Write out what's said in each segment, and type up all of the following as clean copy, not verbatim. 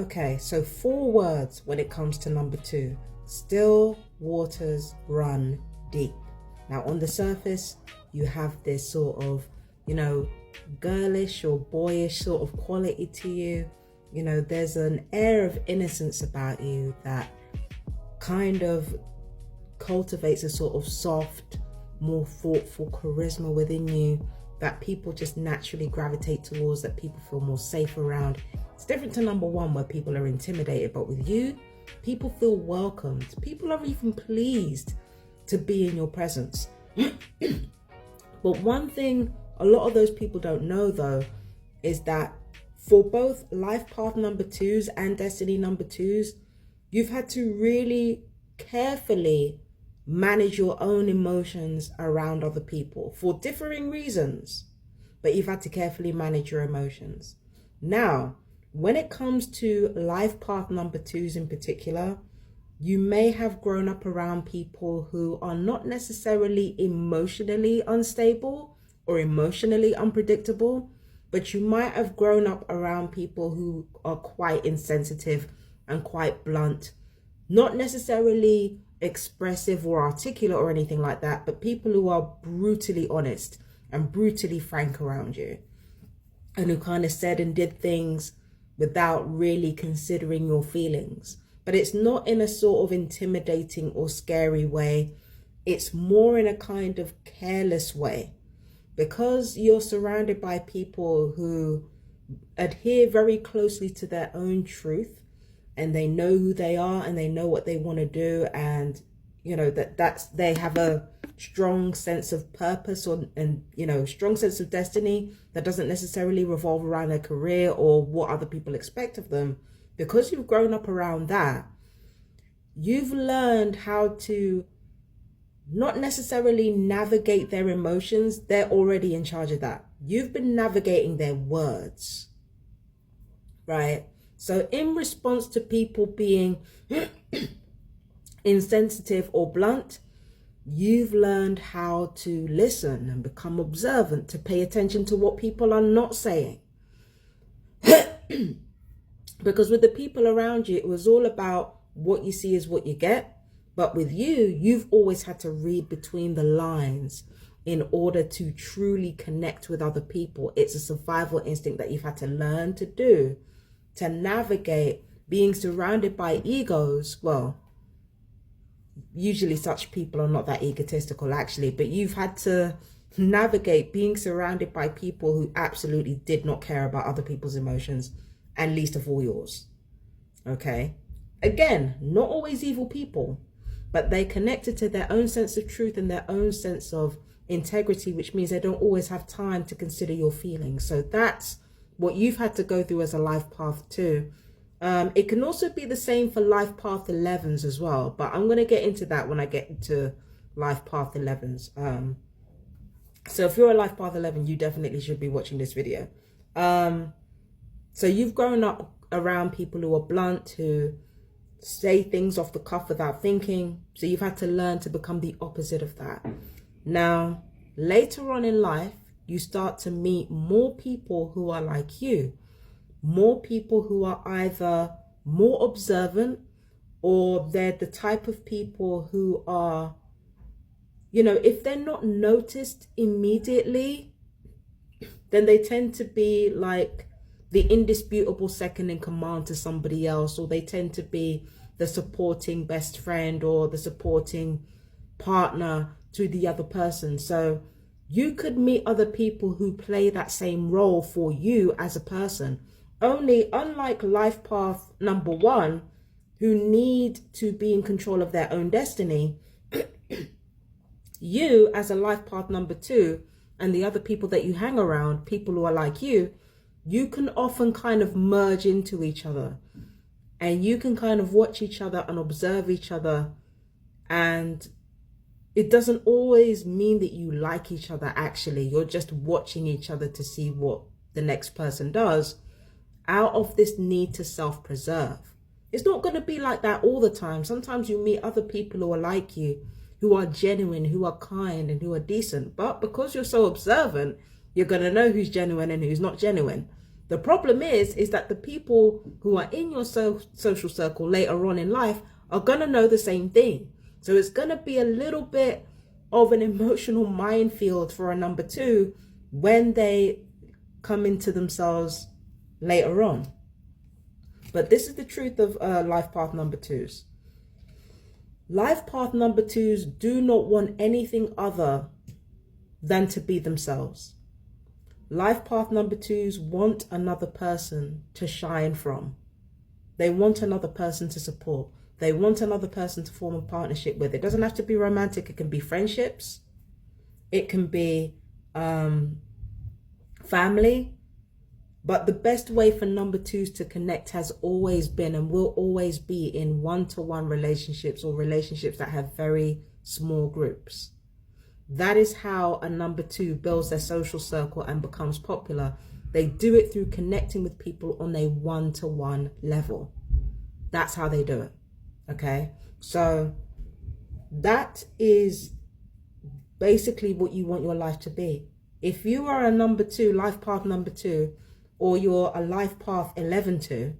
Okay, so 4 words when it comes to number 2. Still waters run deep. Now, on the surface, you have this sort of, girlish or boyish sort of quality to you. There's an air of innocence about you that kind of cultivates a sort of soft, more thoughtful charisma within you that people just naturally gravitate towards, that people feel more safe around. It's different to number 1, where people are intimidated, but with you, people feel welcomed. People are even pleased to be in your presence. But one thing a lot of those people don't know, though, is that for both life path number 2s and destiny number 2s, you've had to really carefully manage your own emotions around other people for differing reasons, but you've had to carefully manage your emotions. Now, when it comes to life path number 2s in particular, you may have grown up around people who are not necessarily emotionally unstable or emotionally unpredictable, but you might have grown up around people who are quite insensitive and quite blunt, not necessarily expressive or articulate or anything like that, but people who are brutally honest and brutally frank around you, and who kind of said and did things without really considering your feelings. But it's not in a sort of intimidating or scary way. It's more in a kind of careless way, because you're surrounded by people who adhere very closely to their own truth, and they know who they are and they know what they want to do, and they have a strong sense of purpose and strong sense of destiny that doesn't necessarily revolve around their career or what other people expect of them. Because you've grown up around that, you've learned how to not necessarily navigate their emotions. They're already in charge of that. You've been navigating their words, right? So in response to people being insensitive or blunt, you've learned how to listen and become observant, to pay attention to what people are not saying. Because with the people around you, it was all about what you see is what you get. But with you, you've always had to read between the lines in order to truly connect with other people. It's a survival instinct that you've had to learn to do, to navigate being surrounded by egos. Well, usually such people are not that egotistical, actually, but you've had to navigate being surrounded by people who absolutely did not care about other people's emotions, and least of all yours. Okay? Again, not always evil people, but they connected to their own sense of truth and their own sense of integrity, which means they don't always have time to consider your feelings. So that's what you've had to go through as a life path too. It can also be the same for life path 11s as well, but I'm going to get into that when I get into life path 11s. So if you're a life path 11, you definitely should be watching this video. So you've grown up around people who are blunt, who say things off the cuff without thinking. So you've had to learn to become the opposite of that. Now, later on in life, you start to meet more people who are like you. More people who are either more observant, or they're the type of people who are, if they're not noticed immediately, then they tend to be like the indisputable second in command to somebody else, or they tend to be the supporting best friend or the supporting partner to the other person. So you could meet other people who play that same role for you as a person. Only, unlike life path number 1, who need to be in control of their own destiny, you as a life path number 2 and the other people that you hang around, people who are like you can often kind of merge into each other, and you can kind of watch each other and observe each other. And it doesn't always mean that you like each other, actually. You're just watching each other to see what the next person does, out of this need to self-preserve. It's not going to be like that all the time. Sometimes you meet other people who are like you, who are genuine, who are kind, and who are decent. But because you're so observant, you're going to know who's genuine and who's not genuine. The problem is that the people who are in your social circle later on in life are going to know the same thing. So it's going to be a little bit of an emotional minefield for a number 2 when they come into themselves later on. But this is the truth of life path number 2s. Life path number 2s do not want anything other than to be themselves. Life path number 2s want another person to shine from. They want another person to support. They want another person to form a partnership with. It doesn't have to be romantic. It can be friendships. It can be family. But the best way for number 2s to connect has always been and will always be in one-to-one relationships, or relationships that have very small groups. That is how a number 2 builds their social circle and becomes popular. They do it through connecting with people on a one-to-one level. That's how they do it. Okay? So that is basically what you want your life to be. If you are a number 2, life path number 2, or you're a life path 11-2,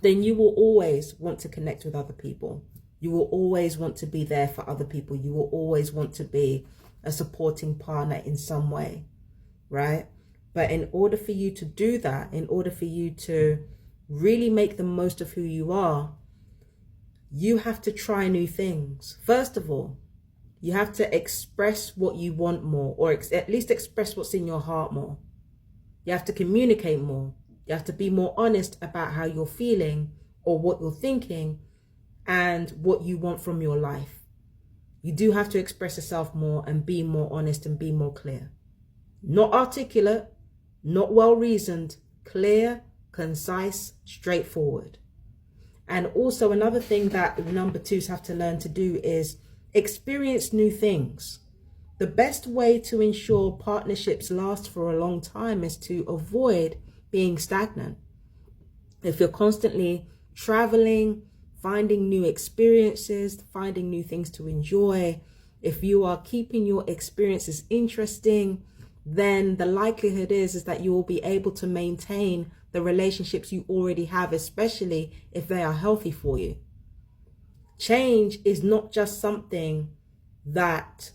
then you will always want to connect with other people. You will always want to be there for other people. You will always want to be a supporting partner in some way, right? But in order for you to do that, in order for you to really make the most of who you are, you have to try new things. First of all, you have to express what you want more, or at least express what's in your heart more. You have to communicate more. You have to be more honest about how you're feeling or what you're thinking and what you want from your life. You do have to express yourself more and be more honest and be more clear. Not articulate, not well-reasoned, clear, concise, straightforward. And also another thing that number 2s have to learn to do is experience new things. The best way to ensure partnerships last for a long time is to avoid being stagnant. If you're constantly traveling, finding new experiences, finding new things to enjoy, if you are keeping your experiences interesting, then the likelihood is that you will be able to maintain the relationships you already have, especially if they are healthy for you. Change is not just something that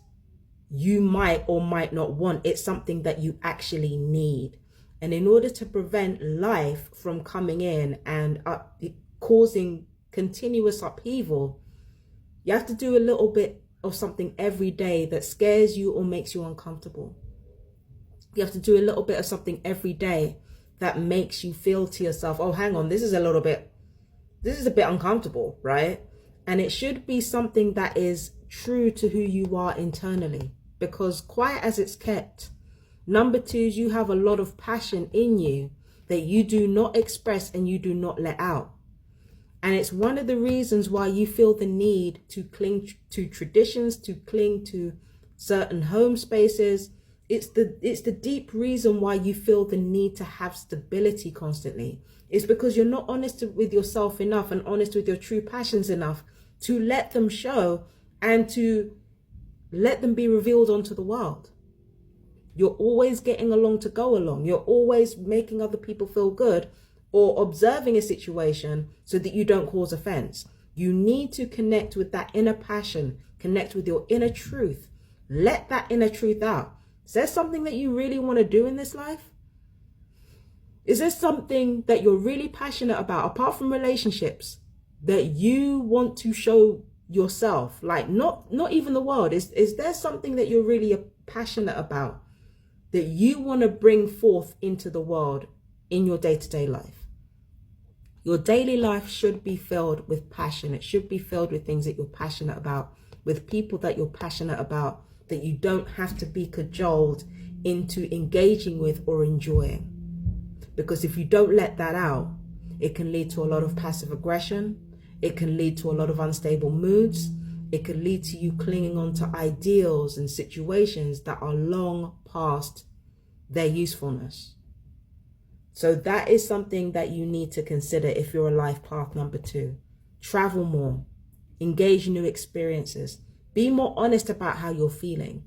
you might or might not want. It's something that you actually need. And in order to prevent life from coming in and causing continuous upheaval, you have to do a little bit of something every day that scares you or makes you uncomfortable. You have to do a little bit of something every day that makes you feel to yourself, oh, hang on, this is a bit uncomfortable, right? And it should be something that is true to who you are internally, because quiet as it's kept, number 2s, you have a lot of passion in you that you do not express and you do not let out. And it's one of the reasons why you feel the need to cling to traditions, to cling to certain home spaces. It's the deep reason why you feel the need to have stability constantly. It's because you're not honest with yourself enough and honest with your true passions enough to let them show and to let them be revealed onto the world. You're always getting along to go along. You're always making other people feel good or observing a situation so that you don't cause offense. You need to connect with that inner passion, connect with your inner truth. Let that inner truth out. Is there something that you really want to do in this life? Is there something that you're really passionate about, apart from relationships, that you want to show yourself? Like not even the world. Is there something that you're really passionate about that you want to bring forth into the world in your day-to-day life? Your daily life should be filled with passion. It should be filled with things that you're passionate about, with people that you're passionate about, that you don't have to be cajoled into engaging with or enjoying. Because if you don't let that out, it can lead to a lot of passive aggression. It can lead to a lot of unstable moods. It can lead to you clinging on to ideals and situations that are long past their usefulness. So that is something that you need to consider if you're a life path number 2. Travel more, engage in new experiences, be more honest about how you're feeling.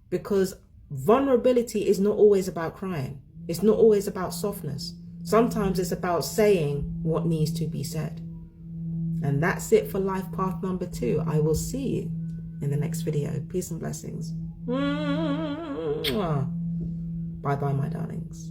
Because vulnerability is not always about crying. It's not always about softness. Sometimes it's about saying what needs to be said. And that's it for life path number 2. I will see you in the next video. Peace and blessings. Bye bye, my darlings.